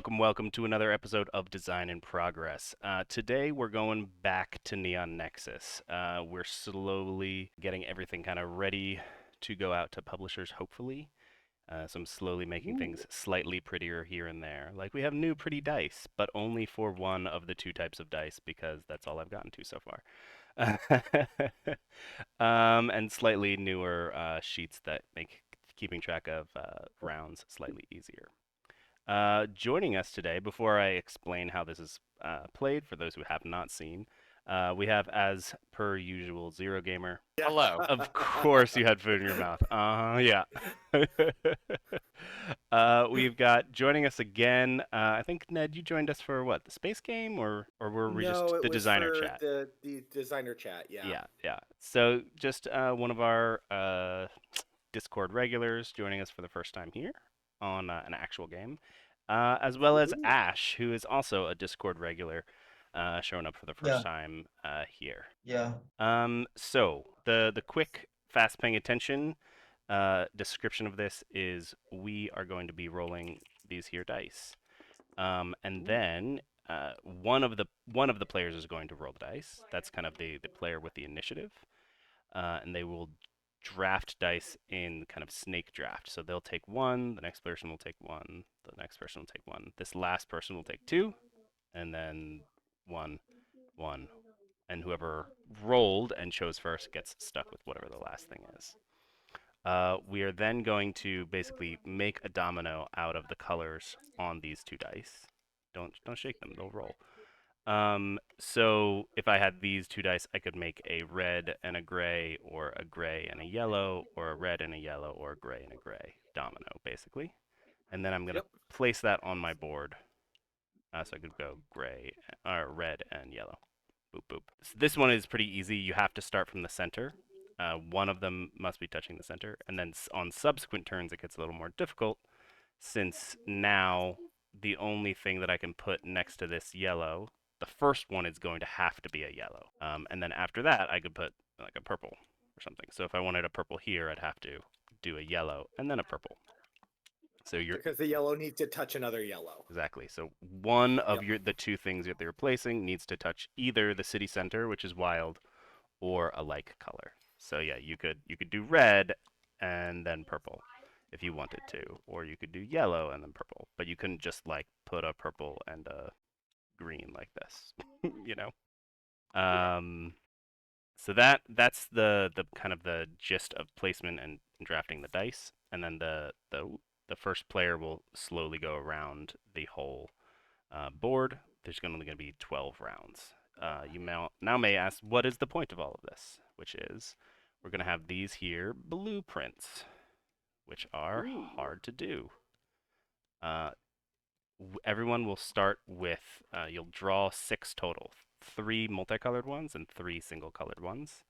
Welcome to another episode of Design in Progress. Today we're going back to Neon Nexus. We're slowly getting everything kind of ready to go out to publishers, hopefully. So I'm slowly making things slightly prettier here and there. Like we have new pretty dice, but only for one of the two types of dice because that's all I've gotten to so far. And slightly newer sheets that make keeping track of rounds slightly easier. Joining us today, before I explain how this is played, for those who have not seen, we have, as per usual, Zero Gamer. Hello. Of course, you had food in your mouth. Yeah. We've got joining us again. I think Ned, you joined us for what? The space game, or were we just No, it the was designer for chat? the designer chat. Yeah. Yeah. So just one of our Discord regulars joining us for the first time here on an actual game, as well as Woohoo. Ash, who is also a Discord regular, showing up for the first time here. Yeah. So the quick, fast paying attention description of this is we are going to be rolling these here dice, and then one of the players is going to roll the dice. That's kind of the player with the initiative, and they will draft dice in kind of snake draft. So they'll take one, the next person will take one, the next person will take one. This last person will take two, and then one, and whoever rolled and chose first gets stuck with whatever the last thing is. We are then going to basically make a domino out of the colors on these two dice. Don't shake them; they'll roll. So if I had these two dice, I could make a red and a gray, or a gray and a yellow, or a red and a yellow, or a gray and a gray domino, basically. And then I'm going to place that on my board. So I could go gray, or red and yellow. Boop, boop. So this one is pretty easy. You have to start from the center. One of them must be touching the center. And then on subsequent turns, it gets a little more difficult, since now the only thing that I can put next to this yellow, the first one is going to have to be a yellow. And then after that, I could put like a purple or something. So if I wanted a purple here, I'd have to do a yellow and then a purple. So Because the yellow needs to touch another yellow. Exactly. So one of the two things that they're replacing needs to touch either the city center, which is wild, or a like color. So yeah, you could do red and then purple if you wanted to, or you could do yellow and then purple, but you couldn't just like put a purple and a green like this, you know. So that's the kind of the gist of placement and drafting the dice, and then the first player will slowly go around the whole board. There's only going to be 12 rounds. You now may ask, what is the point of all of this? Which is, we're going to have these here blueprints, which are hard to do. Everyone will start with, you'll draw 6 total, 3 multicolored ones and 3 single-colored ones,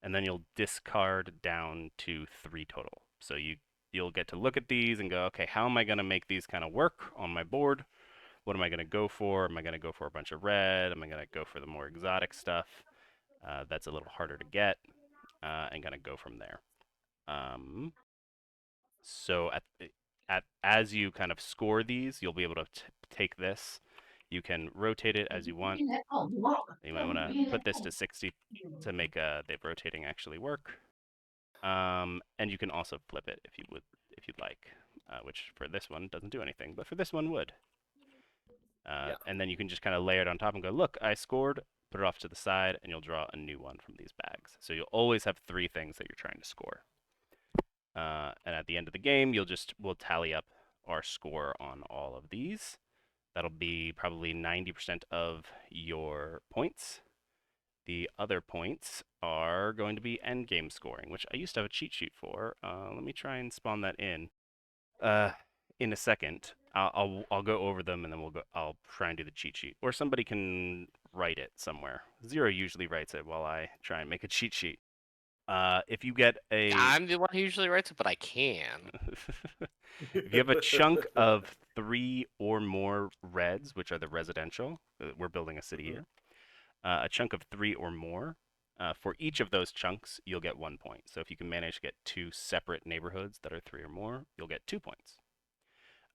and then you'll discard down to 3 total. So you'll get to look at these and go, okay, how am I going to make these kind of work on my board? What am I going to go for? Am I going to go for a bunch of red? Am I going to go for the more exotic stuff? That's a little harder to get, and going to go from there. So as you kind of score these, you'll be able to take this. You can rotate it as you want. You might want to put this to 60 to make the rotating actually work. And you can also flip it if you'd like, which for this one doesn't do anything, but for this one would. And then you can just kind of layer it on top and go, look, I scored, put it off to the side, and you'll draw a new one from these bags. So you'll always have 3 things that you're trying to score. And at the end of the game, we'll tally up our score on all of these. That'll be probably 90% of your points. The other points are going to be end game scoring, which I used to have a cheat sheet for. Let me try and spawn that in a second. I'll go over them, and then I'll try and do the cheat sheet, or somebody can write it somewhere. Zero usually writes it while I try and make a cheat sheet. If you get a... I'm the one who usually writes it, but I can. If you have a chunk of 3 or more reds, which are the residential, we're building a city here. A chunk of 3 or more, For each of those chunks, you'll get 1 point. So if you can manage to get 2 separate neighborhoods that are 3 or more, you'll get 2 points.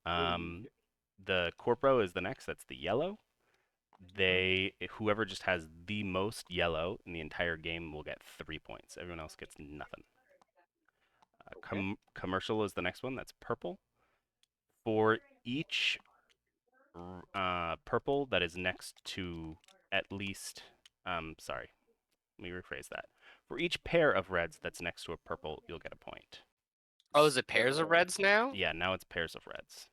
The corpo is the next. That's the yellow. Whoever just has the most yellow in the entire game will get 3 points. Everyone else gets nothing. Commercial is the next one. That's purple. For each purple that is next to at least, sorry, let me rephrase that. For each pair of reds that's next to a purple, you'll get a point. Oh, is it pairs of reds now? Yeah, now it's pairs of reds.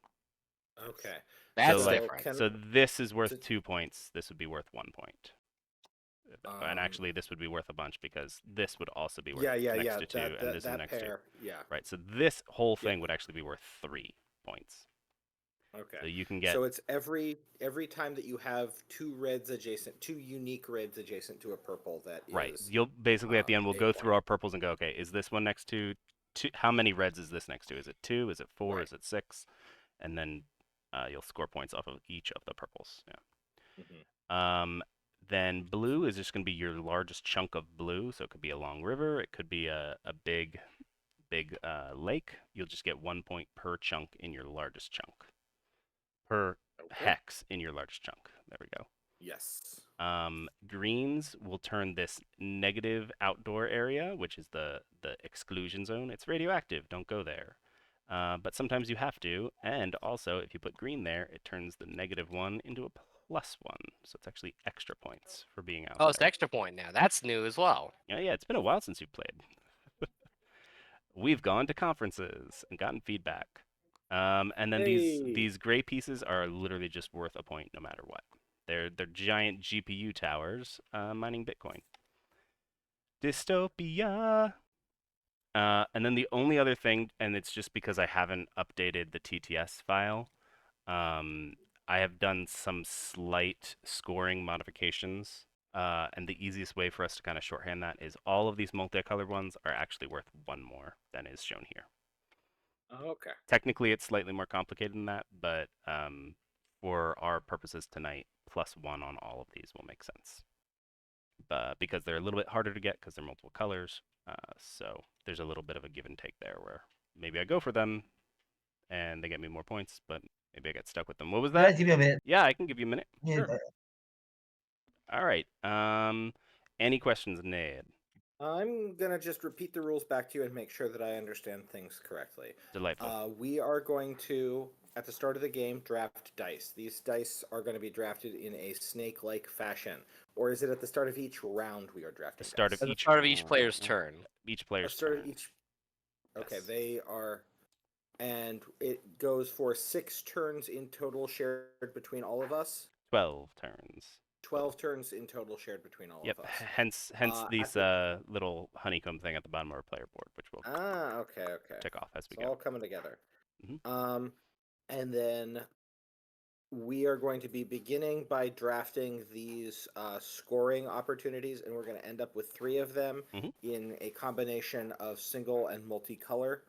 Okay. That's so, like, different. So this is worth 2 points. This would be worth 1 point. And actually, this would be worth a bunch because this would also be worth next to 2, and this is next pair, to. Right. So this whole thing would actually be worth 3 points. Okay. So you can get. So it's every time that you have 2 reds adjacent, 2 unique reds adjacent to a purple. That is right. You'll basically at the end we'll go through our purples and go, okay, is this one next to? How many reds is this next to? Is it 2? Is it 4? Is it 6? And then you'll score points off of each of the purples. Yeah. Then blue is just going to be your largest chunk of blue. So it could be a long river. It could be a big lake. You'll just get 1 point per chunk in your largest chunk. Per hex in your largest chunk. There we go. Yes. Greens will turn this negative outdoor area, which is the exclusion zone. It's radioactive. Don't go there. But sometimes you have to. And also, if you put green there, it turns the -1 into a +1. So it's actually extra points for being out Oh, there. it's extra point now. That's new as well. Yeah, it's been a while since you've played. We've gone to conferences and gotten feedback. And then these gray pieces are literally just worth a point no matter what. They're giant GPU towers mining Bitcoin. Dystopia. And then the only other thing, and it's just because I haven't updated the TTS file, I have done some slight scoring modifications. And the easiest way for us to kind of shorthand that is all of these multicolored ones are actually worth 1 more than is shown here. Okay. Technically, it's slightly more complicated than that, but for our purposes tonight, +1 on all of these will make sense. Because they're a little bit harder to get because they're multiple colors. So there's a little bit of a give and take there where maybe I go for them and they get me more points, but maybe I get stuck with them. What was that? Yeah, give me a minute. Yeah, I can give you a minute. Yeah, Sure. All right. Any questions, Ned? I'm gonna just repeat the rules back to you and make sure that I understand things correctly. Delightful. We are going to, at the start of the game, draft dice. These dice are going to be drafted in a snake-like fashion, or is it at the start of each round we are drafting? The start dice? of At the start of each player's turn. Each player's start turn. of each. Okay, Yes. they are, and it goes for 6 turns in total, shared between all of us. 12 turns. 12 turns in total, shared between all of us. Hence these little honeycomb thing at the bottom of our player board, which we'll okay. check off as we It's go. all coming together. Mm-hmm. And then we are going to be beginning by drafting these scoring opportunities, and we're going to end up with 3 of them in a combination of single and multicolor,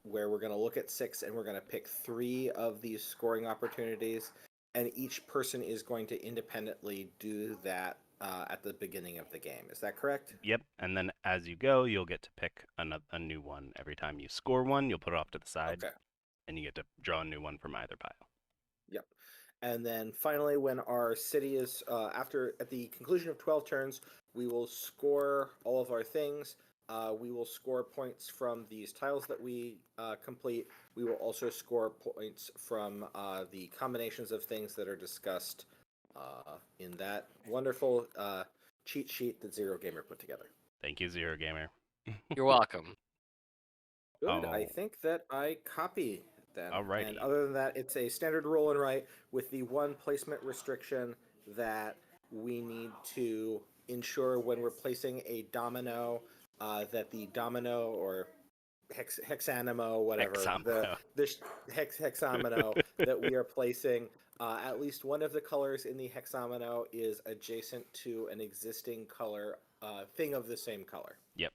where we're going to look at 6 and we're going to pick 3 of these scoring opportunities, and each person is going to independently do that at the beginning of the game. Is that correct? Yep. And then as you go, you'll get to pick a new one. Every time you score one, you'll put it off to the side. Okay. And you get to draw a new one from either pile. Yep. And then finally, when our city is at the conclusion of 12 turns, we will score all of our things. We will score points from these tiles that we complete. We will also score points from the combinations of things that are discussed in that wonderful cheat sheet that Zero Gamer put together. Thank you, Zero Gamer. You're welcome. Good. I think that I copy them. Alrighty. And other than that, it's a standard roll and write with the one placement restriction that we need to ensure when we're placing a domino that the domino or hexamino, whatever, the hexamino that we are placing, at least one of the colors in the hexamino is adjacent to an existing color thing of the same color. Yep.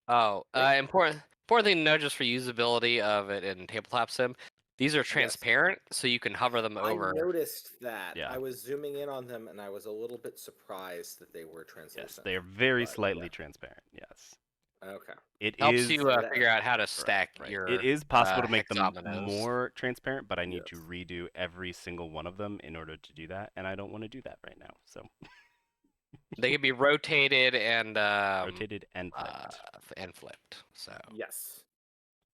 Oh, important thing to know just for usability of it in tabletop sim. These are transparent, so you can hover them I over. noticed that. Yeah. I was zooming in on them, and I was a little bit surprised that they were translucent. Yes, they are very but, slightly yeah. transparent. Yes. Okay. It Helps is you figure out how to stack right. your It is possible to make them hexagonals. more transparent, but I need to Yes. redo every single one of them in order to do that, and I don't want to do that right now. So They can be rotated and rotated and flipped. and flipped. So Yes.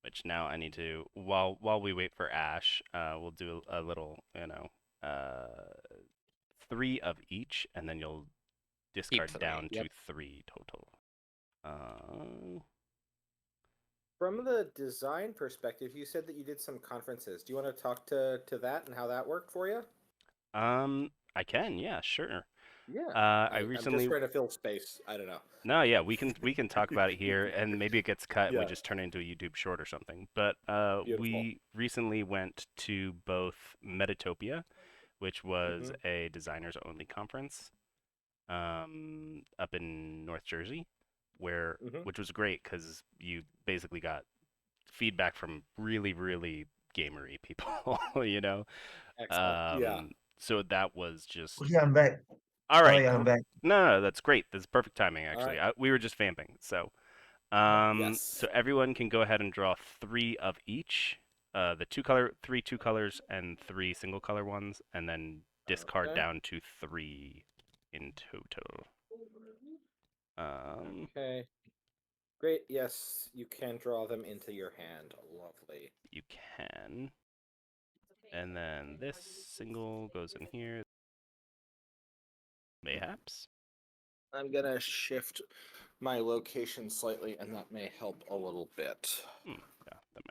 Which now I need to while we wait for Ash, we'll do a little, 3 of each, and then you'll discard three, down yep. to 3 total. From the design perspective, you said that you did some conferences. Do you want to talk to that and how that worked for you? I can, yeah, sure. Yeah. I I'm recently just trying to fill space. I don't know. No, yeah, we can talk about it here, and maybe it gets cut and we Yeah. just turn it into a YouTube short or something. But Beautiful. we recently went to both Metatopia, which was a designers only conference, up in North Jersey, which was great because you basically got feedback from really, really gamery people, you know. Excellent. Yeah. So that was just Okay, I'm back. all Oh, right. yeah, I'm back. No, that's great. That's perfect timing, All actually. right. We were just vamping, so. Yes. So everyone can go ahead and draw 3 of each. The 3 2 colors and 3 single color ones, and then discard Okay. down to 3 in total. Okay. Great. Yes, you can draw them into your hand. Lovely. You can. And then this single goes in here. Mayhaps. I'm gonna shift my location slightly, and that may help a little bit. Yeah, that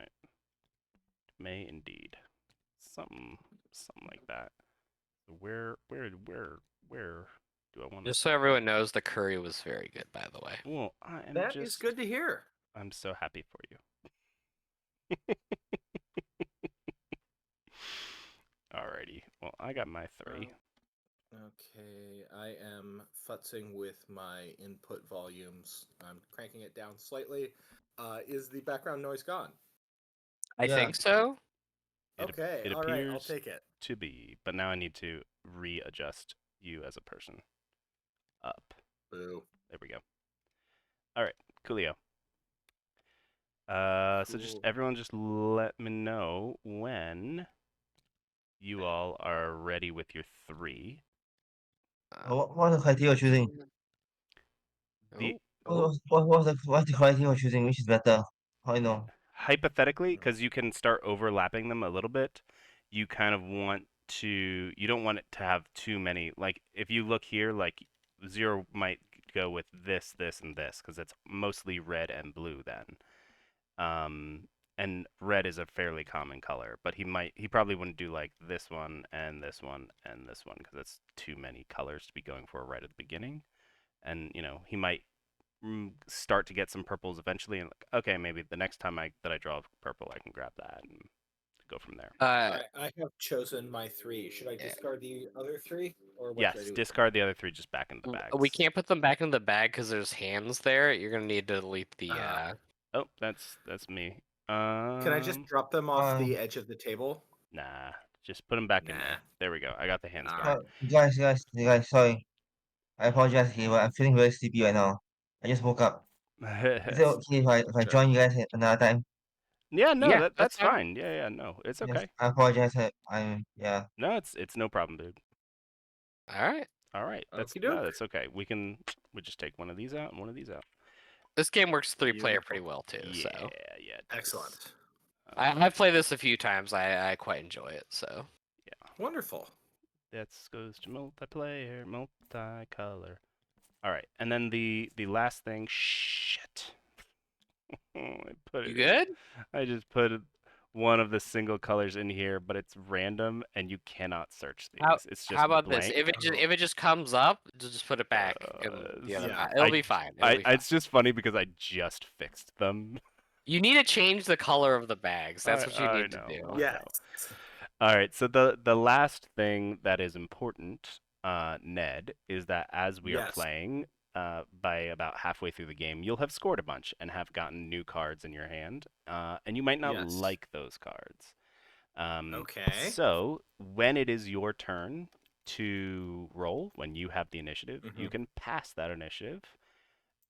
may indeed. Something like that. Where do I want to? Just so everyone knows, the curry was very good, by the way. Well, I am That is good to hear. I'm so happy for you. Alrighty. Well, I got my 3. Okay, I am futzing with my input volumes. I'm cranking it down slightly. Is the background noise gone? I Yeah. think so. Okay, It all right, I'll appears take it. to be, but now I need to readjust you as a person. Up. Boo. There we go. All right, coolio. So just Cool. everyone, just let me know when you all are ready with your 3. What's the criteria you're choosing? The What's the criteria you're choosing? Which is better? How you know? hypothetically, because you can start overlapping them a little bit, you kind of you don't want it to have too many. Like if you look here, like 0 might go with this, this, and this, because it's mostly red and blue then. And red is a fairly common color, but he probably wouldn't do like this one and this one and this one because it's too many colors to be going for right at the beginning. And he might start to get some purples eventually, and like, okay, maybe the next time that I draw purple, I can grab that and go from there. I have chosen my 3. Should I discard the other 3, or what should I Yes, do? discard the other 3 just back into the bags. We can't put them back in the bag because there's hands there. You're gonna need to delete the. Oh, that's me. Can I just drop them off the edge of the table? Nah, just put them back in Nah. there. There we go. I got the hands back. Alright. Guys, sorry. I apologize here, but I'm feeling very sleepy right now. I just woke up. Is it okay if I join you guys at another time? Yeah, no, Yeah, that's fine. fine. Yeah, no, it's Yes, okay. I apologize. Yeah. No, it's no problem, dude. All right. All right, that's okay. We just take one of these out and one of these out. This game works 3-player pretty well too. Yeah, So yeah. Excellent. I've played this a few times. I quite enjoy it. So yeah. Wonderful. That goes to multiplayer, multicolor. All right, and then the last thing. Shit. you good? I just put one of the single colors in here, but it's random and you cannot search these. It's just How about blank. this? If it just comes up, just put it back. It'll be fine. It's just funny because I just fixed them. You need to change the color of the bags. That's what you need to do. Yes. All right. So the last thing that is important, Ned, is that as we are playing, by about halfway through the game, you'll have scored a bunch and have gotten new cards in your hand, and you might not like those cards. Okay. So when it is your turn to roll, when you have the initiative, you can pass that initiative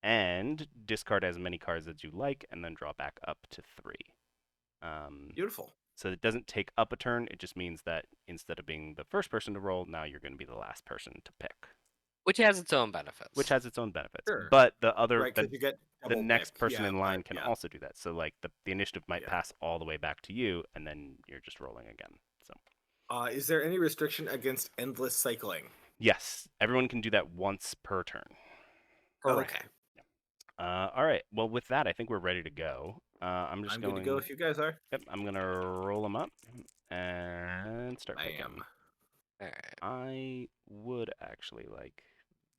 and discard as many cards as you like, and then draw back up to 3. Beautiful. So it doesn't take up a turn. It just means that instead of being the first person to roll, now you're going to be the last person to pick. Which has its own benefits. Which has its own benefits. Sure. But the other, Right, because you get the double next pick. person Yeah, in line but, can yeah. also do that. So like the initiative might Yeah. pass all the way back to you, and then you're just rolling again. So. Is there any restriction against endless cycling? Yes, everyone can do that once per turn. Correct. Okay. All right. Well, with that, I think we're ready to go. I'm just going. Good to go if you guys are. Yep. I'm gonna roll them up and start picking. All right. I would actually like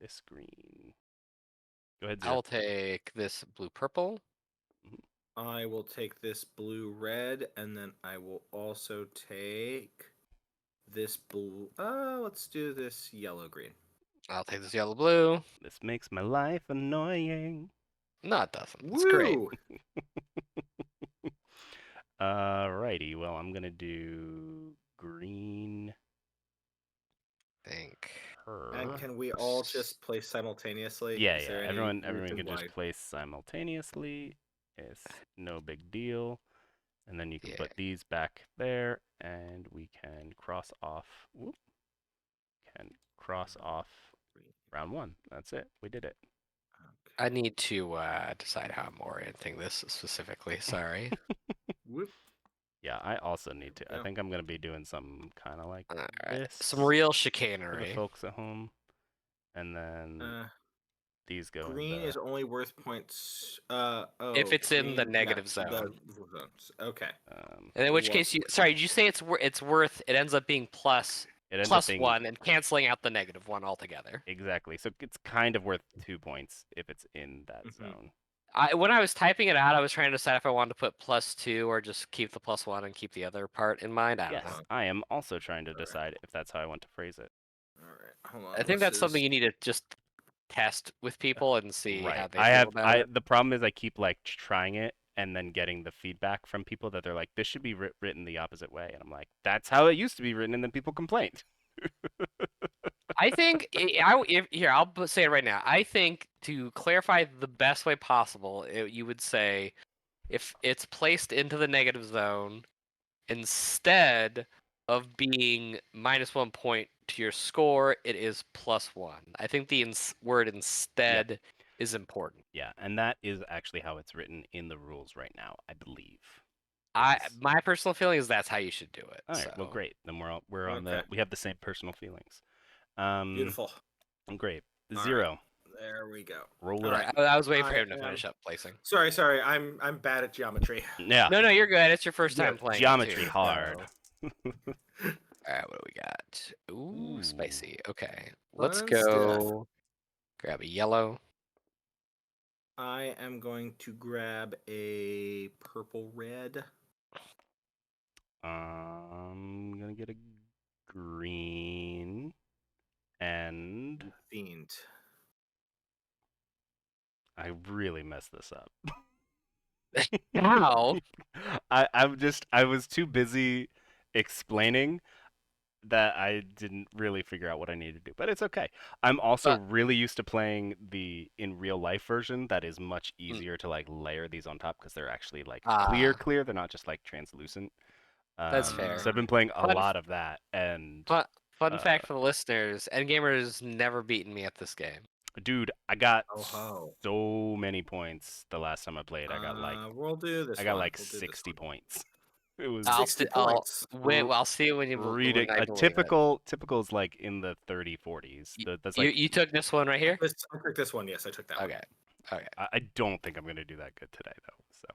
this green. Go ahead, I Zero. will take this blue-purple. I will take this blue-red, and then I will also take this blue. Let's do this yellow-green. I'll take this yellow-blue. This makes my life annoying. No, it doesn't. It's great. Alrighty. Well, I'm gonna do green. Think. And can we all just play simultaneously? Yeah, Is there any Everyone reason can why? just play simultaneously. It's no big deal. And then you can put these back there, and we can cross off. Whoop. Can cross off round 1. That's it. We did it. I need to decide how I'm orienting this specifically. Sorry. Whoop. Yeah, I also need to. Yeah. I think I'm gonna be doing something kind of like All this. right. Some real For the chicanery. folks at home, and then these go. Green is only worth points. If it's in the green- negative yeah, zone. Okay. And in which case, sorry, did you say it's worth? It ends up being plus It ends plus up being 1 and canceling out the negative 1 altogether. exactly. So it's kind of worth 2 points if it's in that zone. When I was typing it out, I was trying to decide if I wanted to put +2 or just keep the +1 and keep the other part in mind. I don't know. I am also trying to decide if that's how I want to phrase it. All right. Hold on. I think that's something you need to just test with people and see how they feel about it. The problem is I keep like trying it and then getting the feedback from people that they're like, this should be written the opposite way, and I'm like, that's how it used to be written, and then people complained. I think I'll say it right now. I think to clarify the best way possible, you would say if it's placed into the negative zone, instead of being -1 point to your score, it is +1. I think the word instead is important. Yeah, and that is actually how it's written in the rules right now, I believe. My personal feeling is that's how you should do it. All right, well, great. Then we're on the we have the same personal feelings. Beautiful. Great. All Zero. Right. There we go. Roll it up. I was waiting for him to finish up placing. Sorry. I'm bad at geometry. Yeah. No, you're good. It's your first time playing. Geometry too, hard. So. All right, what do we got? Ooh, spicy. Okay, Fun let's go. Grab a yellow. I am going to grab a purple-red. I'm gonna get a green and Fiend. I really messed this up. How? I was too busy explaining that I didn't really figure out what I needed to do, but it's okay. I'm also really used to playing the in real life version that is much easier to like layer these on top because they're actually like clear. They're not just like translucent. That's fair. So I've been playing a lot of that. And fun fact for the listeners: Endgamer's never beaten me at this game. Dude, I got Oh. so many points the last time I played. I got like we'll do this. I got like 60 points. It was 60 points. I'll see when you read it. A typical is like in the 30, 40s. That's like you took this one right here. I took this one. Yes, I took that one. Okay. I don't think I'm gonna do that good today though. So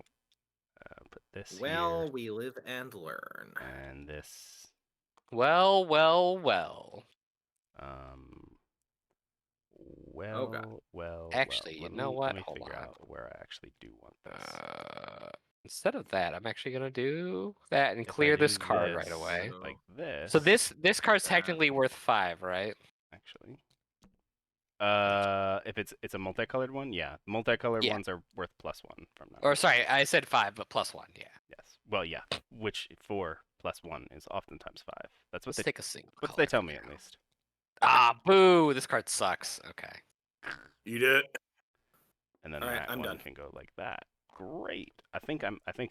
put this Well, here. we live and learn. And this. Well. Actually, you know what? Let me Hold figure on. out where I actually do want this. Instead of that, I'm actually gonna do that and If I clear do this card right this, away. like this. So this card's technically worth 5, right? Actually. If it's a multicolored one, yeah. Multicolored ones are worth +1 from now. Or sorry, I said 5, but +1, yeah. Yes. Well, yeah. Which 4 plus 1 is oftentimes 5. That's what Let's they take a single what color they tell from me here. at least. Ah, boo! This card sucks. Okay. Eat it. And then All right, that I'm one done. can go like that. Great. I think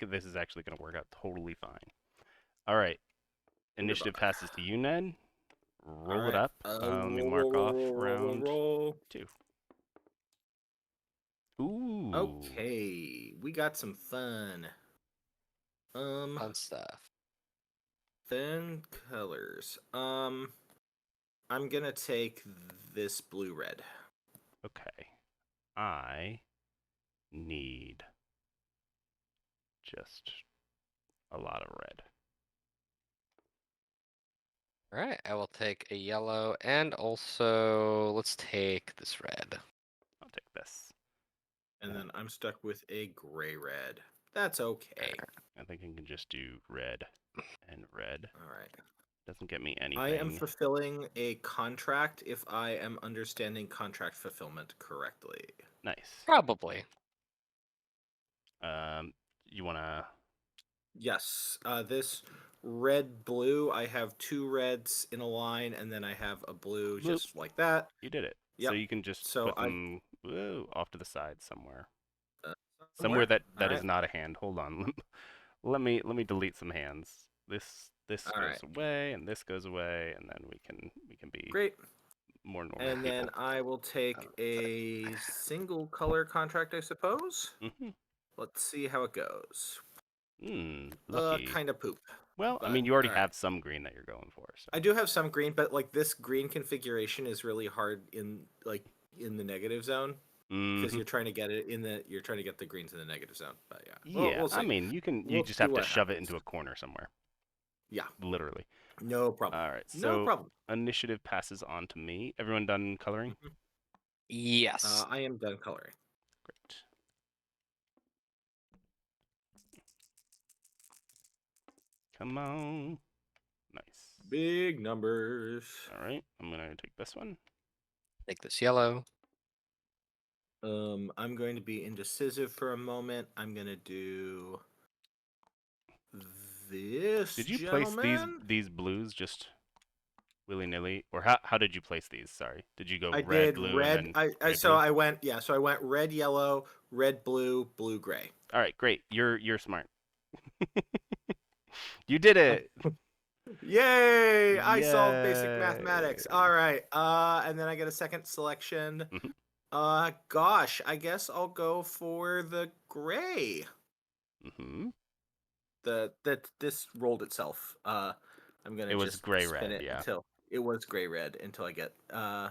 this is actually going to work out totally fine. All right. Initiative Goodbye. passes to you, Ned. All Roll it right. up. Let me mark off round Roll. 2. Ooh. Okay, we got some fun. Fun stuff. Thin colors. I'm gonna take this blue red. Okay. I need just a lot of red. All right, I will take a yellow, and also let's take this red. I'll take this. And then I'm stuck with a gray red. That's okay. I think I can just do red and red. All right. Doesn't get me anything. I am fulfilling a contract if I am understanding contract fulfillment correctly. Nice. Probably. You wanna? Yes. This red blue, I have 2 reds in a line, and then I have a blue Bloop. just like that. You did it. Yep. So you can just So put them off to the side somewhere. Uh, Somewhere that is Alright. not a hand. Hold on. let me delete some hands. This goes Alright. away, and this goes away, and then we can be Great. more normal And people. then I will take a single color contract, I suppose. Mm-hmm. Let's see how it goes. Lucky. Kind of poop. Well, I but, mean, you already alright. have some green that you're going for. So. I do have some green, but like this green configuration is really hard in the negative zone because you're trying to get it you're trying to get the greens in the negative zone. But yeah, Yeah, we'll see. I mean, you We'll just see have to what shove it happens. into a corner somewhere. Yeah, Literally. no problem. All right, so No problem. initiative passes on to me. Everyone done coloring? Mhm. Yes. I am done coloring. Great. Come on. Nice. Big numbers. All right, I'm gonna take this one. Take this yellow. I'm going to be indecisive for a moment. I'm gonna do this. Did you gentleman? place these blues just willy-nilly, or how did you place these? Sorry, did you go I red, did blue, red. and then gray, So blue? I went so I went red, yellow, red, blue, blue, gray. All right, great. You're smart. You did it. Yay! I solved basic Yay. mathematics. All right. And then I get a second selection. Mhm. Gosh, I guess I'll go for the gray. Mhm. This rolled itself. I'm gonna It was just gray spin red, it yeah. until it was gray red until I get yeah.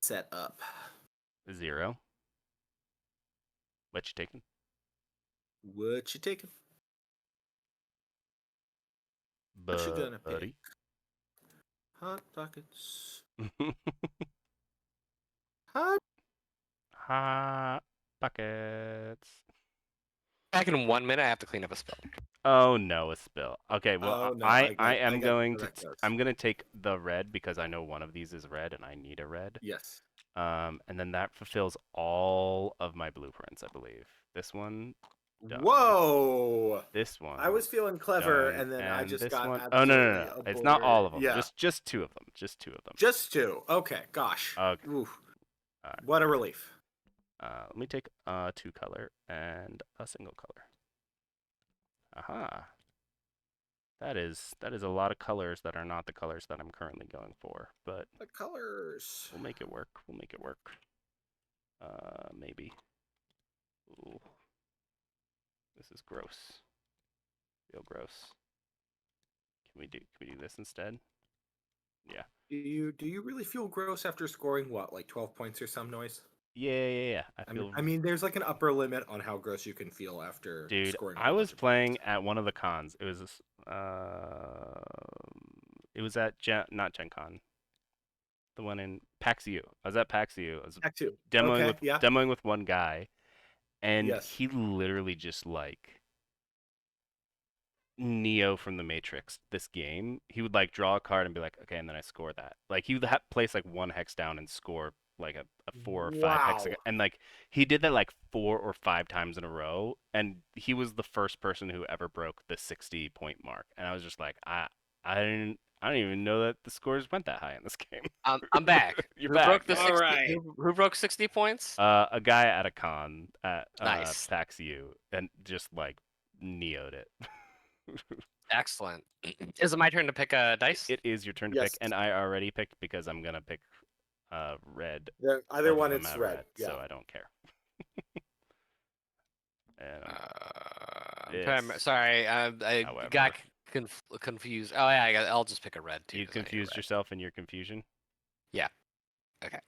Set up. 0. What you taking? What you taking? What you gonna pick? Buddy. Hot pockets. Hot. Hot pockets. Back in 1 minute, I have to clean up a spill. Oh no, a spill. Okay, well Oh no, I I am get going where to that goes. I'm gonna take the red because I know one of these is red and I need a red. Yes. And then that fulfills all of my blueprints, I believe. This one, done. Whoa! This one. I was feeling clever, done, and then I just this got one. absolutely Oh no. It's not all of them. Yeah. Just 2 of them. Just 2 of them. Just 2. Okay, gosh. Okay. Oof. Alright. What a relief. Let me take a 2 color and a single color. Aha. That is a lot of colors that are not the colors that I'm currently going for, but The colors. we'll make it work. We'll make it work. Maybe. Ooh. This is gross. Real gross. Can we do this instead? Yeah. Do you really feel gross after scoring what, like 12 points or some noise? Yeah. I mean, there's like an upper limit on how gross you can feel after Dude, scoring. I was playing at one of the cons. It was it was at not Gen Con. The one in PAX U. I was at PAX U. I was Act 2. demoing Okay, yeah. demoing with one guy, and Yes. he literally just like Neo from the Matrix. This game, he would like draw a card and be like, okay, and then I score that. Like he would place like 1 hex down and score like a 4 or 5 hex, Wow. and like he did that like 4 or 5 times in a row, and he was the first person who ever broke the 60 point mark, and I was just like, I didn't even know that the scores went that high in this game. I'm back. You're Who back. broke the Yeah. All 60? right. Who broke 60 points? A guy at a con at Nice. PAX U and just like neoed it. Excellent. Is it my turn to pick a dice? It is your turn to Yes. pick, and I already picked because I'm gonna pick red. Either Both one, of them it's have red. Yeah. so I don't care. And I'm sorry, I however. got confused. Oh yeah, I'll just pick a red too. You 'cause I need a confused red. yourself in your confusion. Okay.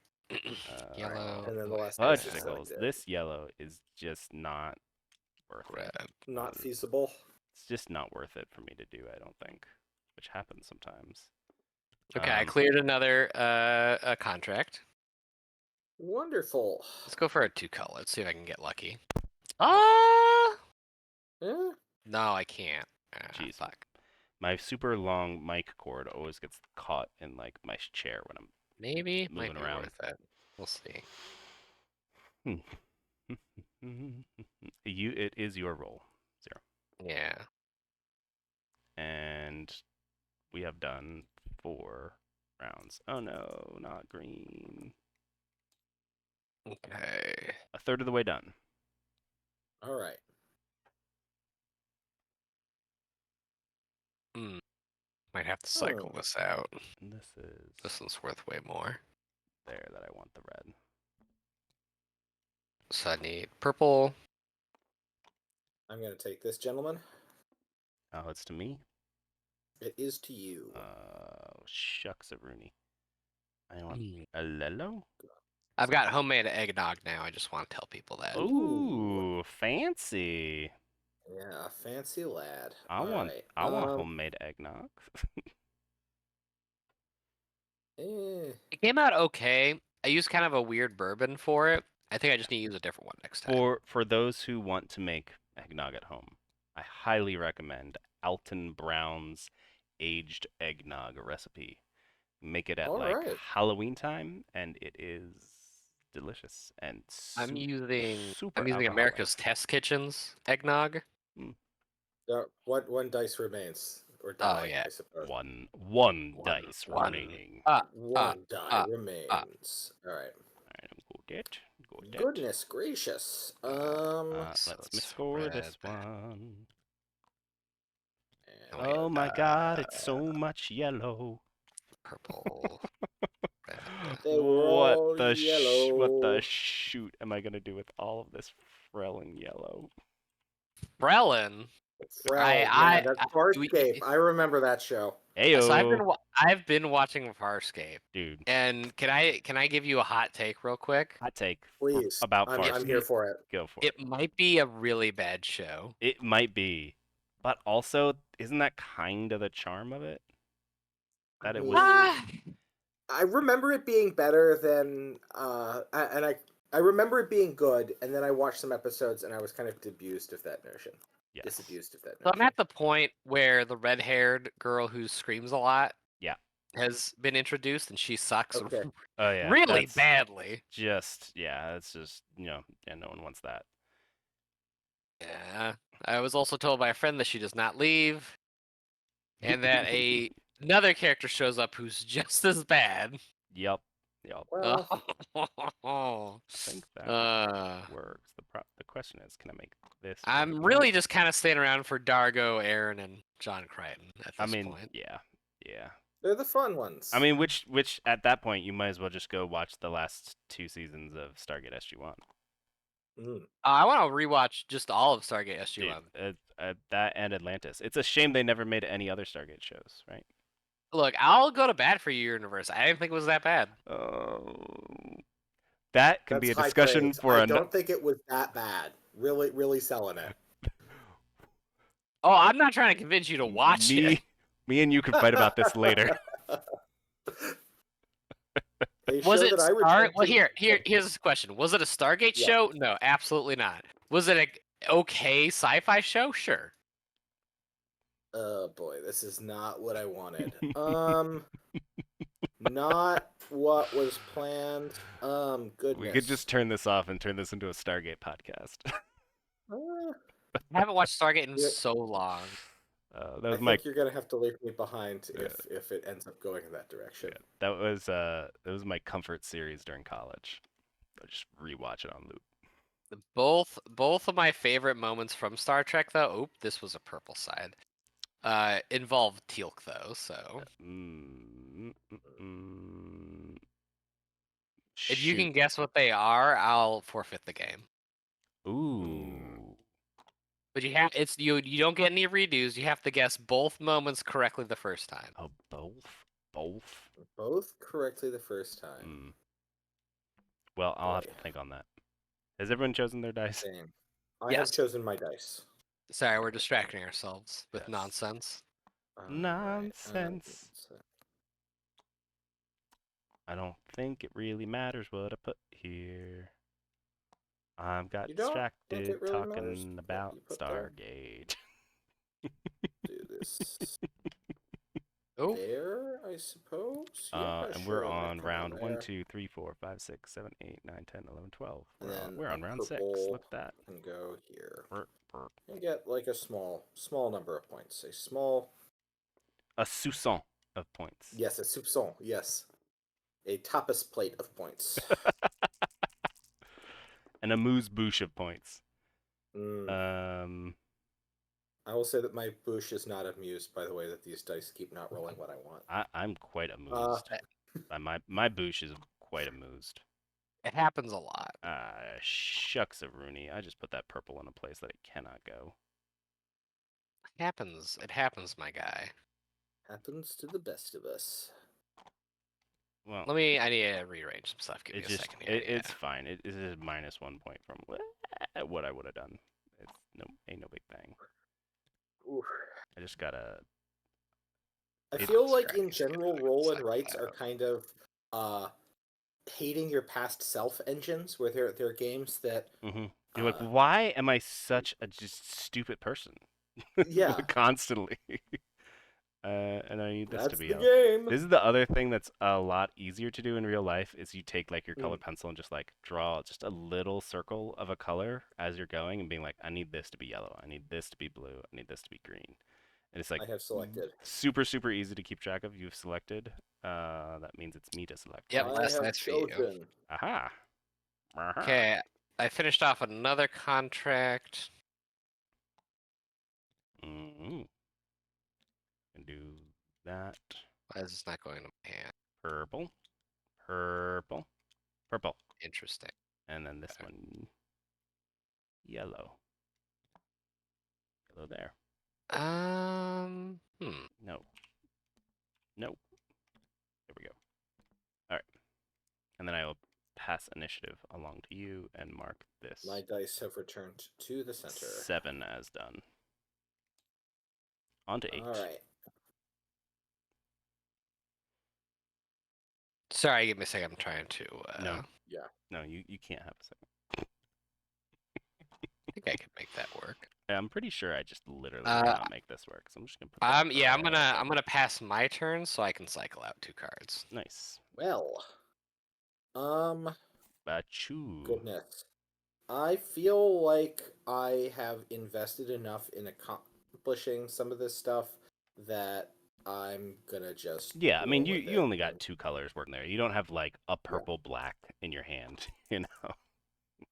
Yellow. And then the last Fudge dice is sickles. selected. This yellow is just not worth it. Red. Not feasible. It's just not worth it for me to do. I don't think, which happens sometimes. Okay, I cleared another a contract. Wonderful. Let's go for a 2-color. Let's see if I can get lucky. Ah! Eh? No, I can't. Jeez. Fuck. My super long mic cord always gets caught in like my chair when I'm Maybe might moving be around. worth it. We'll see. It is your roll, 0. Yeah. And we have done 4 rounds. Oh no, not green. Okay. A third of the way done. All right. Might have to cycle this out. And this is This one's worth way more. there that I want the red. So I need purple. I'm going to take this, gentleman. Oh, it's to me? It is to you. Shucks a Rooney. I want a Lelo? I've got homemade eggnog now. I just want to tell people that. Ooh, fancy. Yeah, fancy lad. I All want right. homemade eggnog. It came out okay. I used kind of a weird bourbon for it. I think I just need to use a different one next time. For those who want to make eggnog at home, I highly recommend Alton Brown's aged eggnog recipe. Make it at All like right. Halloween time, and it is delicious and I'm using super America's alcoholic. Test Kitchen's eggnog. One dice remains, or die, yeah. I suppose. One dice one. remaining. One die remains. All right. Got it. Goodness gracious. Let's score this red. one. And Oh my god, it's so much yellow. Purple. Red. They were all What yellow. the shoot am I gonna do with all of this Frelling yellow? Frelin. Yeah, that's Farscape. I remember that show. Ayo. So I've been watching Farscape, Dude. and can I give you a hot take real quick? Hot take. Please. About I'm Farscape. here for it. Go for It might be a really bad show. It might be, but also, isn't that kind of the charm of it? That it was. I remember it being better than, I remember it being good, and then I watched some episodes, and I was kind of disabused of that notion. Yes. Disabused of that So notion. I'm at the point where the red-haired girl who screams a lot, Yeah, has been introduced, and she sucks Okay. Oh yeah. really that's badly. That's just yeah. No one wants that. Yeah. I was also told by a friend that she does not leave, and that another character shows up who's just as bad. Yep. Well, I think that works. The question is, can I make this? I'm work? really just kind of staying around for Dargo, Aaron, and John Crichton at this point. Yeah. they're the fun ones. I mean, which at that point you might as well just go watch the last 2 seasons of Stargate SG-1. I want to rewatch just all of Stargate SG-1. Dude, that and Atlantis. It's a shame they never made any other Stargate shows, right? Look, I'll go to bat for you, Universe. I didn't think it was that bad. That can be a discussion for I don't think it was that bad. Really, really selling it. Oh, I'm not trying to convince you to watch it. Me and you can fight about this later. Was it Well, here's the question. Was it a Stargate show? No, absolutely not. Was it a okay sci-fi show? Sure. Oh boy, this is not what I wanted. Not what was planned. Goodness. We could just turn this off and turn this into a Stargate podcast. Uh, I haven't watched Stargate in Yeah. so long. That I was my think you're gonna have to leave me behind Yeah. if it ends up going in that direction. that was my comfort series during college. I just rewatch it on loop. Both of my favorite moments from Star Trek, though. Oop, this was a purple side. Involve Teal'c though, so if you Shoot. can guess what they are, I'll forfeit the game. Ooh. But you don't get any redos. You have to guess both moments correctly the first time. Oh, both. Both correctly the first time. Mm. Well, I'll have Boy. to think on that. Has everyone chosen their dice? Same. I Yes. have chosen my dice. Sorry, we're distracting ourselves with Yes. nonsense. Nonsense. I don't think it really matters what I put here. I got You don't think distracted it really matters talking what about you put there? Stargate. Do this Oh, there, I suppose. Yeah, And sure, we're that on can round go 1, there. 2, 3, 4, 5, 6, 7, 8, 9, 10, 11, 12. And then We're on a round 6. purple Look at that. Can go here. Burp, burp. You get like a small number of points. A small, A soupçon of points. yes, a soupçon, yes. A tapas plate of points. And a amuse-bouche of points. Mm. I will say that my bouche is not amused by the way that these dice keep not rolling what I want. I'm quite amused. My bouche is quite amused. it happens a lot. Shucks of Rooney. I just put that purple in a place that it cannot go. It happens, my guy. Happens to the best of us. Well, I need to rearrange some stuff. Give me it a just second here. it's fine. It is -1 point from what I would have done. It's ain't no big thing. Oof. I just gotta. I It- feel like in Distracting's general, good. roll Suck and writes that are up. kind of hating your past self engines, where they're games that You're like, why am I such a just stupid person? Yeah. Constantly. And I need this that's to be the out. game. This is the other thing that's a lot easier to do in real life is you take like your Mm. colored pencil and just like draw just a little circle of a color as you're going and being like, I need this to be yellow, I need this to be blue, I need this to be green. And it's like I have selected. super easy to keep track of. You've selected. That means it's me to select. Yep, I last have night's for you. chosen. Aha. Okay, I finished off another contract. Mm-hmm. Can do that. Why is this not going to my hand? Purple. Interesting. And then this one, yellow. Yellow there. No. There we go. All right. And then I will pass initiative along to you and mark this. My dice have returned to the center. 7 as done. On to 8. All right. Sorry, give me a second. I'm trying to. No. Yeah. No, you can't have a second. I think I can make that work. I'm pretty sure I just literally cannot make this work. So I'm just gonna put. That Yeah, I'm gonna pass my turn so I can cycle out 2 cards. Nice. Well. Bachoo. Goodness. I feel like I have invested enough in accomplishing some of this stuff that I'm gonna just. Yeah, I mean, roll with you it. only got 2 colors working there. You don't have like a purple black in your hand, you know.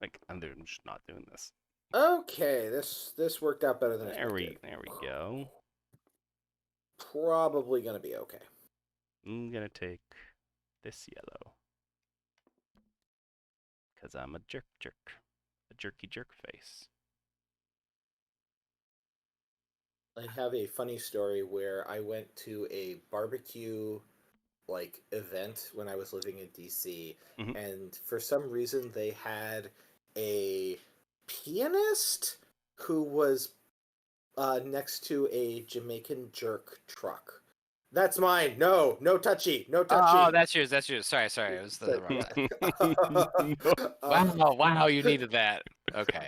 Like I'm just not doing this. Okay, this worked out better than There expected. we go. Probably gonna be okay. I'm gonna take this yellow because I'm a jerk, a jerky jerk face. I have a funny story where I went to a barbecue like event when I was living in DC, and for some reason they had a pianist who was next to a Jamaican jerk truck. That's mine. No touchy. No touchy. Oh, that's yours. Sorry. It was the wrong side. Wow, you needed that. Okay.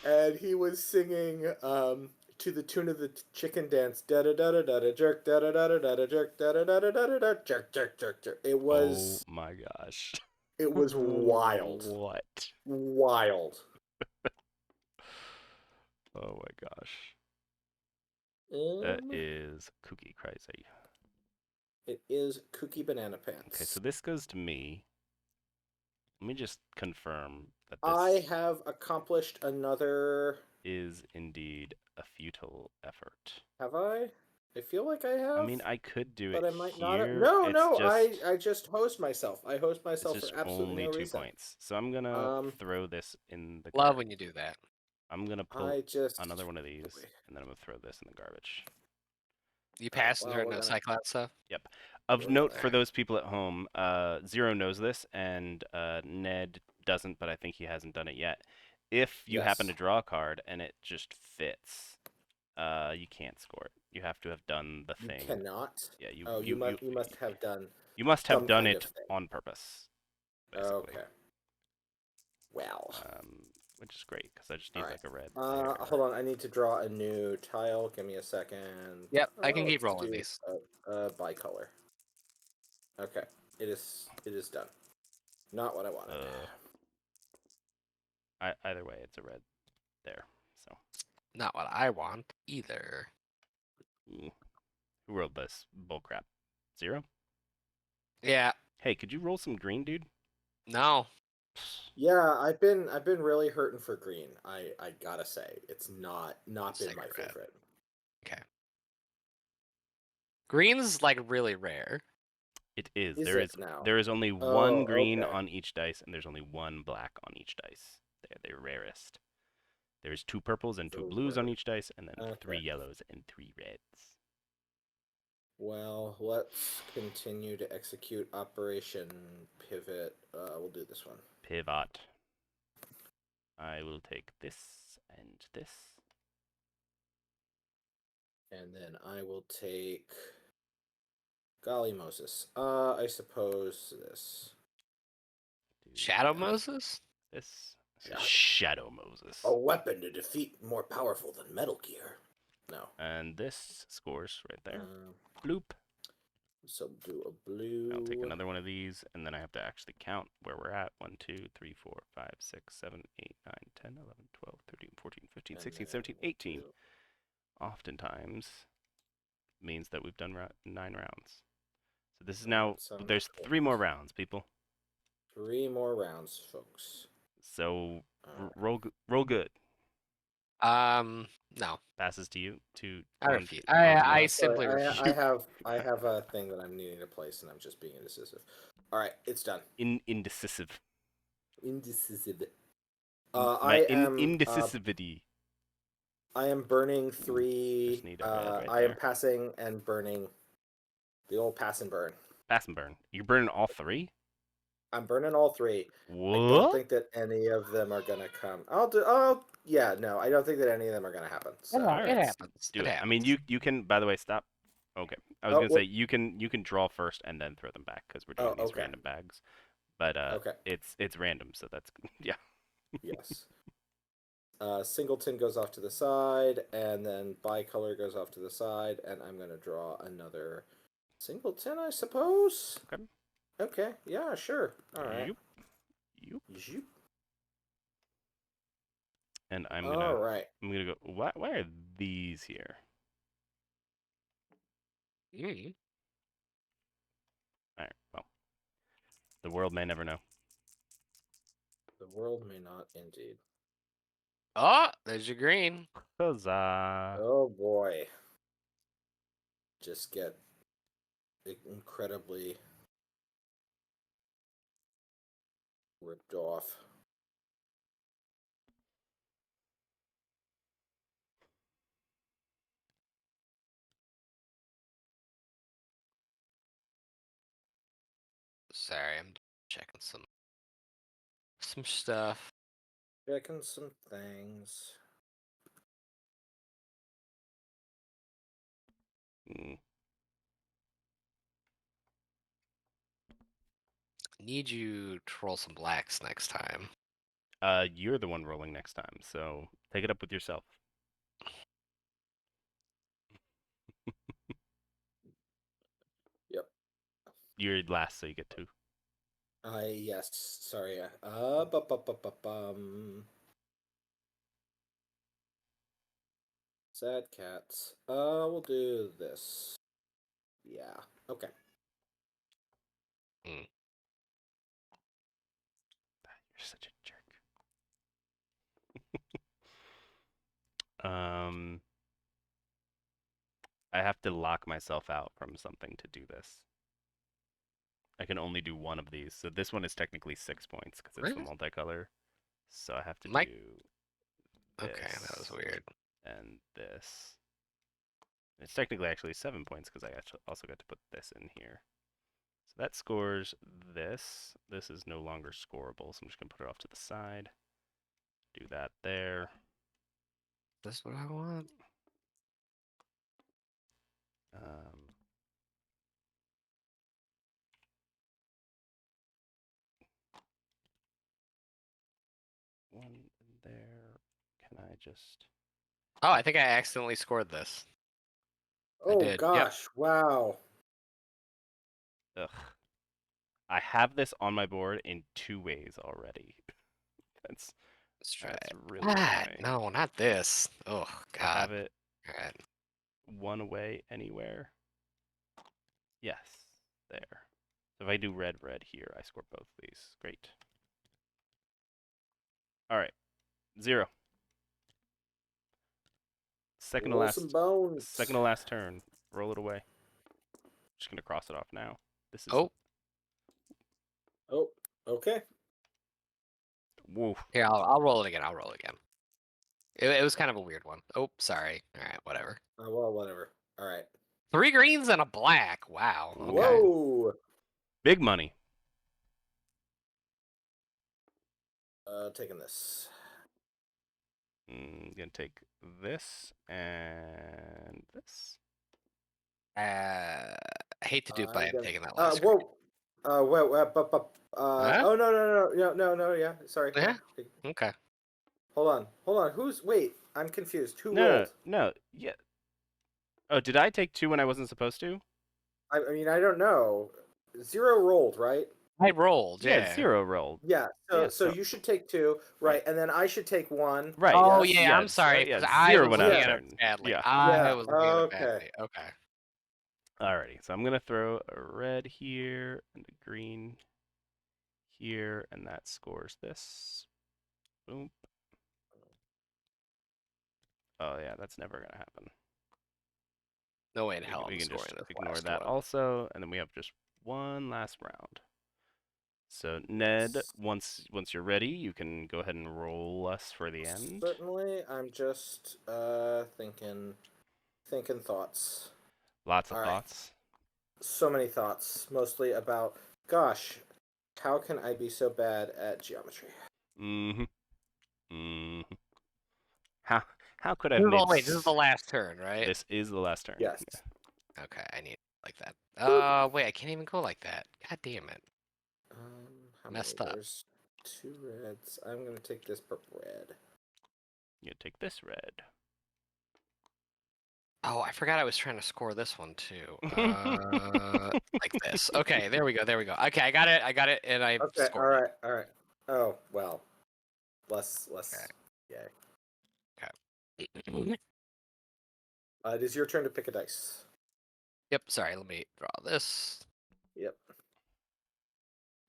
And he was singing to the tune of the chicken dance. Da da da da da da jerk da da da da da jerk da da da da da da jerk jerk jerk jerk. It Oh was my gosh. wild, What? wild. Oh my gosh. That is kooky crazy. It is Kooky Banana Okay, Pants. so this goes to me. Let me just confirm that I this have accomplished another. is indeed a futile effort. Have I? I feel like I have. I mean, I could do but it I might not have. here. No, It's no. just I just host myself. I host it's myself just for absolutely only no 2 reason. points. So I'm gonna Um, throw this in the Love garbage. when you do that. I'm gonna pull I just another one of these, and then I'm gonna throw this in the garbage. You pass well, there we're no gonna- Cyclops stuff. Yep. Of We're note gonna- for those people at home, Zero knows this, and Ned doesn't, but I think he hasn't done it yet. If you happen to Yes. draw a card and it just fits, you can't score it. You have to have done the You thing. cannot. Yeah, you must have done. you must have some done kind it of thing. on purpose, basically. Okay. Well. Which is great because I just need All right. like a red. Hold on. I need to draw a new tile. Give me a second. Yep, I can keep let's rolling do these. bicolor. Okay. It is done. Not what I wanted. Either way, it's a red there. So. Not what I want either. Who rolled this bullcrap? Zero? Yeah. Hey, could you roll some green, dude? No. Yeah, I've been really hurting for green. I gotta say, it's not been my Cigarette. favorite. Okay. Green's like really rare. It is. Is it now? There is only one green okay. on each dice, and there's only one black on each dice. They're rarest. There's 2 purples and 2 So blues on rare. each dice, and then 3 Okay. yellows and 3 reds. Well, let's continue to execute Operation Pivot. We'll do this one. Pivot. I will take this and this. And then I will take. Golly Moses. I suppose this. Shadow Moses? This. Shadow. Shadow Moses. A weapon to defeat more powerful than Metal Gear. No. And this scores right there. Bloop. So do a blue. I'll take another one of these, and then I have to actually count where we're at. 1, 2, 3, 4, 5, 6, 7, 8, 9, 10, 11, 12, 13, 14, 15, 16, 17, 18. Oftentimes means that we've done 9 rounds. So this is now, there's 3 more rounds, people. 3 more rounds, folks. So roll good. No. Passes to you. I refuse. I simply refuse. I have a thing that I'm needing to place, and I'm just being indecisive. All right, it's done. Indecisive. Indecisive. Indecisivity. I am burning 3. Just need a red right I am there. passing and burning. The old pass and burn. Pass and burn. You're burning all 3? I'm burning all 3. What? I don't think that any of them are gonna come. Yeah, no, I don't think that any of them are gonna happen. So It happens. Do it. I mean, you can. By the way, stop. Okay, I was gonna say you can draw first and then throw them back because we're doing these random bags. But okay. it's random, so that's yeah. Yes. Singleton goes off to the side, and then bicolor goes off to the side, and I'm gonna draw another singleton, I suppose. Okay. Okay. Yeah. Sure. All right. Yoop. And I'm All gonna. right. I'm gonna go. Why are these here? All right. Well, the world may never know. The world may not, indeed. Oh, there's your green. Huzzah! Oh boy. Just get incredibly ripped off. Sorry, I'm checking some stuff. Checking some things. Need you to roll some blacks next time. You're the one rolling next time, so take it up with yourself. You're last, so you get 2. Yes. Sorry. Sad cats. We'll do this. Yeah. Okay. You're such a jerk. I have to lock myself out from something to do this. I can only do one of these, so this one is technically 6 points because it's the Really? multicolor. So I have to Mike? do Okay, that was this weird. and this. It's technically actually 7 points because I also got to put this in here. So that scores this. This is no longer scoreable, so I'm just going to put it off to the side. Do that there. This is what I want. One in there. Can I just... Oh, I think I accidentally scored this. Oh did, yep. gosh! Wow. Ugh. I have this on my board in 2 ways already. Let's try That's it. really God, annoying. no, not this. Oh God. I have it God. 1 away anywhere. Yes, there. So if I do red, red here, I score both these. Great. All right, 0. Second to Roll some last. bones. Second to last turn. Roll it away. Just gonna cross it off now. This is. Oh, Oh. Okay. Whoa. here, I'll roll it again. I'll roll it again. It was kind of a weird one. Oh, sorry. All right, whatever. Well, whatever. All right. 3 greens and a black. Wow. Okay. Whoa. Big money. Taking this. Gonna take this and this. I hate to do it, but I'm gonna- taking that last. Whoa. Huh? Oh no. Yeah. Sorry. Yeah. Okay. Hold on. Wait? I'm confused. Who No, rolled? no. Yeah. Oh, did I take 2 when I wasn't supposed to? I mean, I don't know. 0 rolled, right? I rolled. Yeah, Yeah. 0 rolled. Yeah. Yeah, So you should take 2, right? And then I should take 1. Right. Oh Yes? yeah. I'm Yes, sorry yeah, because I 0 was went out of looking at it turn. badly. Yeah. I Yeah, was looking at it okay. badly. Okay. Alrighty, so I'm gonna throw a red here and a green here, and that scores this. Boom. Oh yeah, that's never gonna happen. No way in hell We I'm can just scoring this ignore last that one. also, and then we have just one last round. So Ned, once you're ready, you can go ahead and roll us for the end. Certainly. I'm just thinking thoughts. Lots of All right. thoughts. So many thoughts, mostly about, gosh, how can I be so bad at geometry? Mm-hmm. Mm-hmm. How could I This have is made? wait, this is the last turn, right? This is the last turn. Yes. Okay, I need it like that. Wait, I can't even go like that. God damn it. How Messed many? up. There's 2 reds. I'm gonna take this purple red. You take this red. Oh, I forgot I was trying to score this one too. Like this. Okay, there we go. There we go. Okay, I got it, and I Okay. scored it. All right. Oh well. Less. Okay. Yay. Okay. It is your turn to pick a dice. Yep. Sorry. Let me draw this. Yep.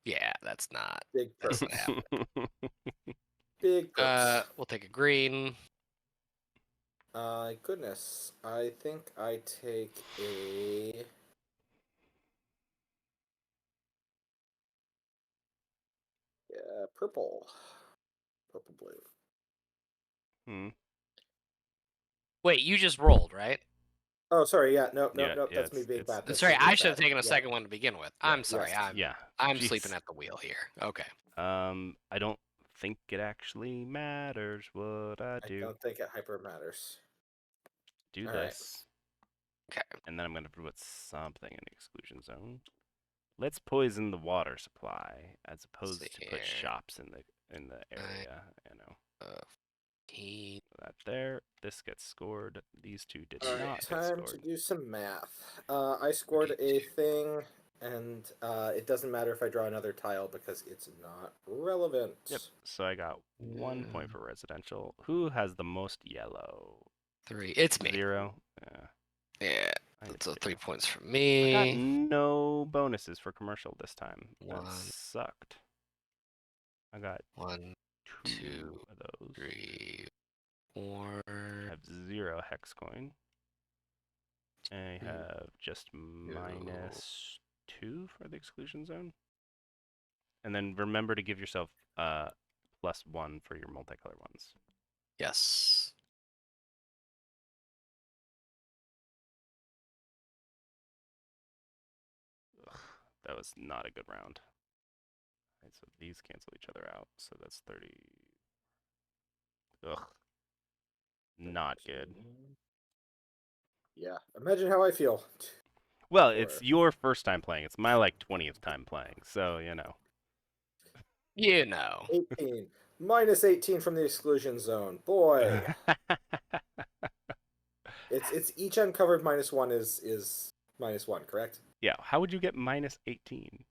Yeah, that's not. Big That's perks. not happening. Big perks. We'll take a green. Goodness. I think I take a. Yeah, purple. Purple blue. Wait, you just rolled, right? Oh, sorry. Yeah, no. Yeah, That's me being bad. That's Sorry, me I being should have bad. taken a Yeah. second one to begin with. Yeah, I'm sorry. yes. I'm Jeez. sleeping at the wheel here. Okay. I don't think it actually matters what I do. I don't think it hyper matters. Do All right. this. Okay. And then I'm gonna put something in the exclusion zone. Let's poison the water supply as opposed to put here. shops in the area. You know. He. That there. This gets scored. These two did All not right, get time scored. to do some math. I scored a thing And it doesn't matter if I draw another tile because it's not relevant. Yep. So I got 1 point for residential. Who has the most yellow? 3. It's me. 0. Yeah. Yeah. I need So to 3 figure. points for I got me. no bonuses for commercial this time. That 1, sucked. I got 1, 2 2, of those. 3, 4. I have 0 hex coin. I have just -2 for the exclusion zone. And then remember to give yourself +1 for your multicolor ones. Yes. Ugh, that was not a good round. Right, so these cancel each other out. So that's 30. Ugh. Not good. Yeah, imagine how I feel. Well, it's your first time playing. It's my like 20th time playing. So, you know. You know. 18. -18 from the exclusion zone. Boy. It's each uncovered -1 is -1, correct? Yeah, how would you get -18?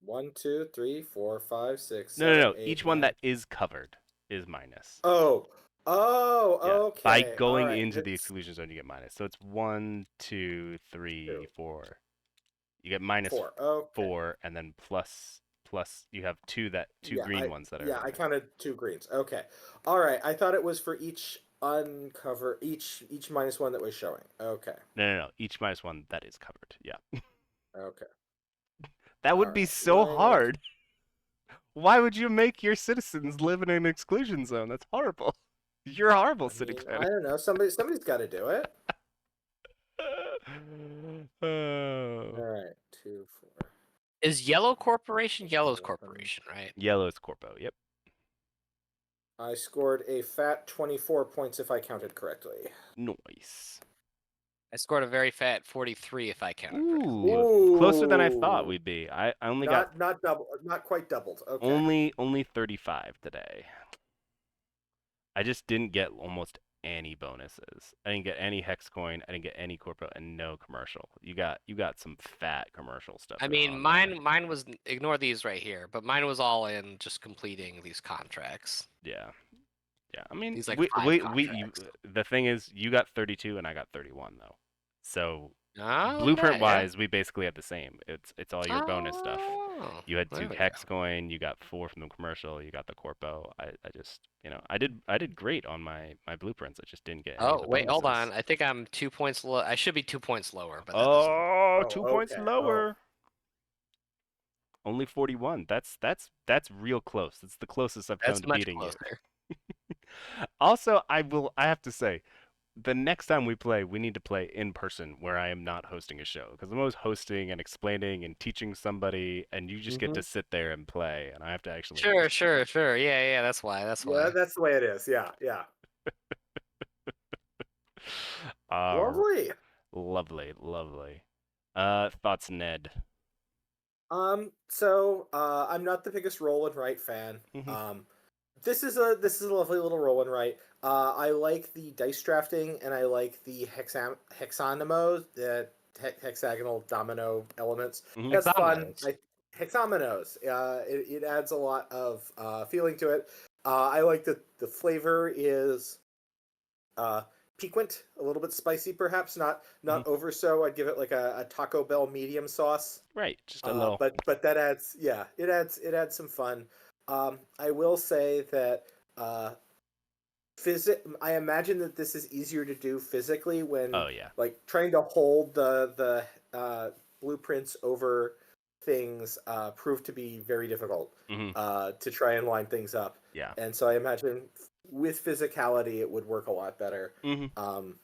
1, 2, 3, 4, 5, 6, No, 7, no. 8, Each one 9. that is covered is minus. Oh. Oh, Yeah. By okay. All going right. into the That's exclusion zone, you get minus. So it's 1, 2, 3, 2, 4. You get minus 4. Okay. 4, and then plus you have two Yeah, green ones that are in I there. counted 2 greens. Okay. All right. I thought it was for each each -1 that was showing. Okay. No. Each -1 that is covered. Yeah. Okay. That All would be right. so hard. Why would you make your citizens live in an exclusion zone? That's horrible. You're a horrible city I planner. don't know. Somebody's got to do it. Oh. All right. 2, 4. Is Yellow Corporation? Yellow's Corporation, right? Yellow is Corpo. Yep. I scored a fat 24 points if I counted correctly. Nice. I scored a very fat 43 if I counted correctly. Ooh, closer than I thought Ooh. we'd be. I only got Not double, not quite doubled. Okay. only 35 today. I just didn't get almost any bonuses. I didn't get any hex coin. I didn't get any corpo and no commercial. You got some fat commercial stuff. I going mean, on there. mine was ignore these right here, but mine was all in just completing these contracts. Yeah. Yeah. I mean, These like we 5 we contracts. the thing is, you got 32 and I got 31 though. So Oh, blueprint okay, yeah. wise, we basically had the same. It's all your bonus stuff. Oh, You had there 2 we hex go. coin, you got 4 from the commercial, you got the corpo. I just, I did great on my blueprints. I just didn't get any of Oh, the wait, hold on. bonuses. I think I'm 2 points low. I should be 2 points lower, but that doesn't. Oh, Oh, 2 points okay. lower. Only 41. That's real close. It's the closest I've come That's to much beating you. closer. Also, I have to say, the next time we play, we need to play in person where I am not hosting a show. Because I'm always hosting and explaining and teaching somebody, and you just get to sit there and play, and I have to actually host. Sure. Yeah. That's why. That's Yeah, why. that's the way it is. Yeah. Uh, Lovely. lovely. Thoughts, Ned? So I'm not the biggest roll and write fan. Mhm. This is a lovely little roll and write. I like the dice drafting and I like the hexonymos, the hexagonal domino elements. Mhm. That's fun. Hexomenos. Hexomenos. It adds a lot of feeling to it. I like that the flavor is uh, piquant, a little bit spicy, perhaps not over so. I'd give it like a Taco Bell medium sauce. Right, just a little. But that adds it adds some fun. I will say that I imagine that this is easier to do physically when Oh yeah. like trying to hold the blueprints over things prove to be very difficult Mhm. to try and line things up. Yeah. And so I imagine with physicality it would work a lot better. Mhm.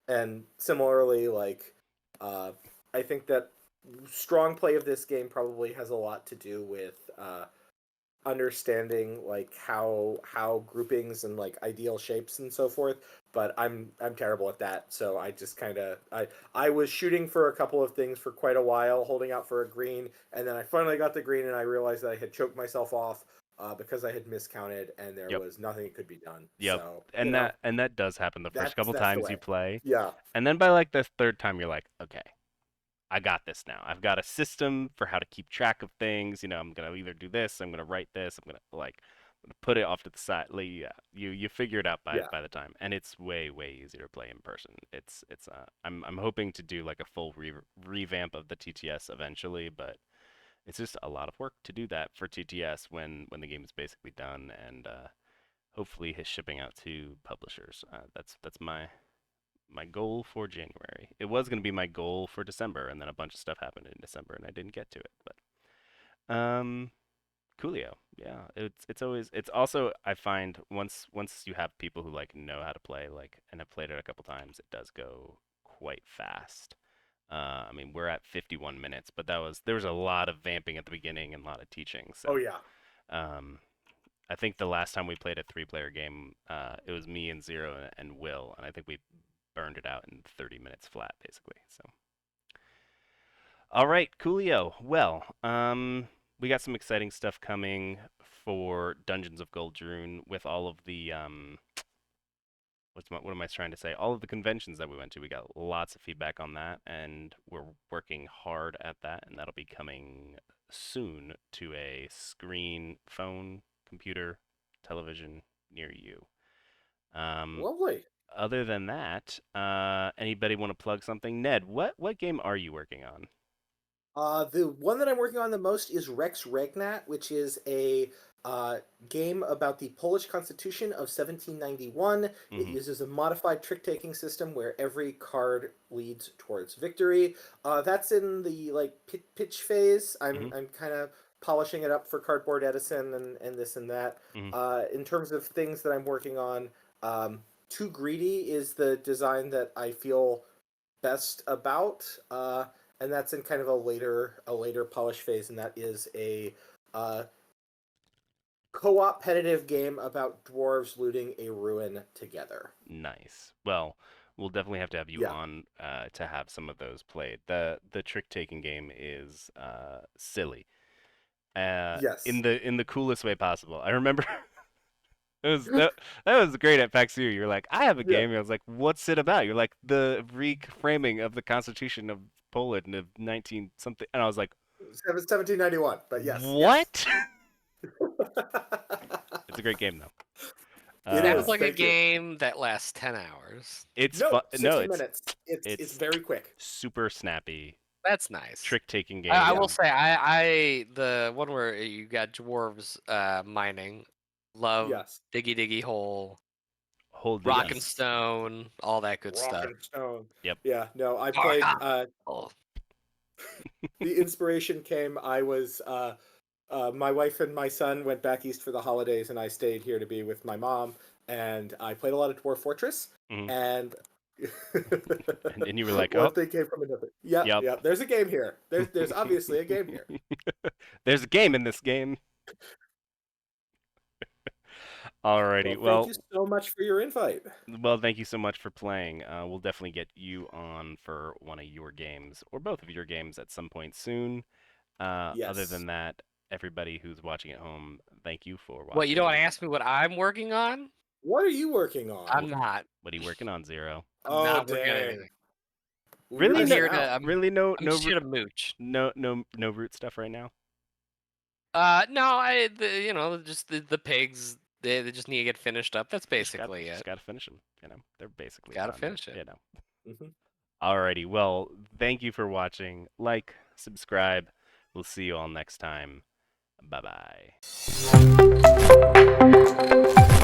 And similarly, like I think that strong play of this game probably has a lot to do with understanding like how groupings and like ideal shapes and so forth, but I'm terrible at that, so I just kind of I was shooting for a couple of things for quite a while, holding out for a green, and then I finally got the green and I realized that I had choked myself off because I had miscounted and there Yep. was nothing that could be done. Yep. So And that does happen the first couple that's the times you way. play. Yeah. And then by like the third time you're like, okay. I got this now. I've got a system for how to keep track of things. I'm gonna either do this, I'm gonna write this, I'm gonna put it off to the side. Like, yeah, you figure it out Yeah. by the time, and it's way easier to play in person. I'm hoping to do like a full revamp of the TTS eventually, but it's just a lot of work to do that for TTS when the game is basically done, and hopefully his shipping out to publishers. That's my goal for January. It was going to be my goal for December, and then a bunch of stuff happened in December, and I didn't get to it. But Coolio, yeah, it's also, I find once you have people who like know how to play, like, and have played it a couple times, it does go quite fast. I mean, we're at 51 minutes, but there was a lot of vamping at the beginning and a lot of teaching. So Oh yeah. um, I think the last time we played a 3-player game, it was me and Zero and Will, and I think we burned it out in 30 minutes flat, basically. So, all right, Coolio. Well, we got some exciting stuff coming for Dungeons of Goldrune with all of the what am I trying to say? All of the conventions that we went to, we got lots of feedback on that, and we're working hard at that, and that'll be coming soon to a screen, phone, computer, television near you. Lovely. Other than that, anybody want to plug something? Ned, what game are you working on? The one that I'm working on the most is Rex Regnat, which is a game about the Polish Constitution of 1791. It uses a modified trick-taking system where every card leads towards victory. That's in the pitch phase. I'm kind of polishing it up for Cardboard Edison and this and that. In terms of things that I'm working on, Too Greedy is the design that I feel best about. And that's in kind of a later polish phase, and that is a co-opetitive game about dwarves looting a ruin together. Nice. Well, we'll definitely have to have you on to have some of those played. The trick-taking game is silly. Yes. In the coolest way possible. I remember that was great at PAX U. You're like, I have a game. And I was like, what's it about? You're like, the reframing of the Constitution of Poland of 19 something, and I was like, 1791. But yes. What? It's a great game though. It sounds like a game that lasts 10 hours. It's 60 minutes. It's very quick. Super snappy. That's nice. Trick-taking game. I will say, I the one where you got dwarves mining, love Diggy Diggy Hole, Rock and Stone, all that good stuff. Rock and Stone. Yep. Yeah. No, I played. The inspiration came. I was. My wife and my son went back east for the holidays, and I stayed here to be with my mom. And I played a lot of Dwarf Fortress, and and you were like, one thing came from another. Yeah. There's a game here. There's obviously a game here. There's a game in this game. Alrighty, well, thank you so much for your invite. Well, thank you so much for playing. We'll definitely get you on for one of your games, or both of your games at some point soon. Other than that, everybody who's watching at home, thank you for watching. Well, you don't want to ask me what I'm working on? What are you working on? I'm not. What are you working on, Zero? I'm not working on anything. Really? I'm here to, I'm just here to mooch. No root stuff right now. No, just the pigs. They just need to get finished up. That's basically it. Just gotta finish them. They're basically gotta finish it. Alrighty. Well, thank you for watching. Like, subscribe. We'll see you all next time. Bye bye.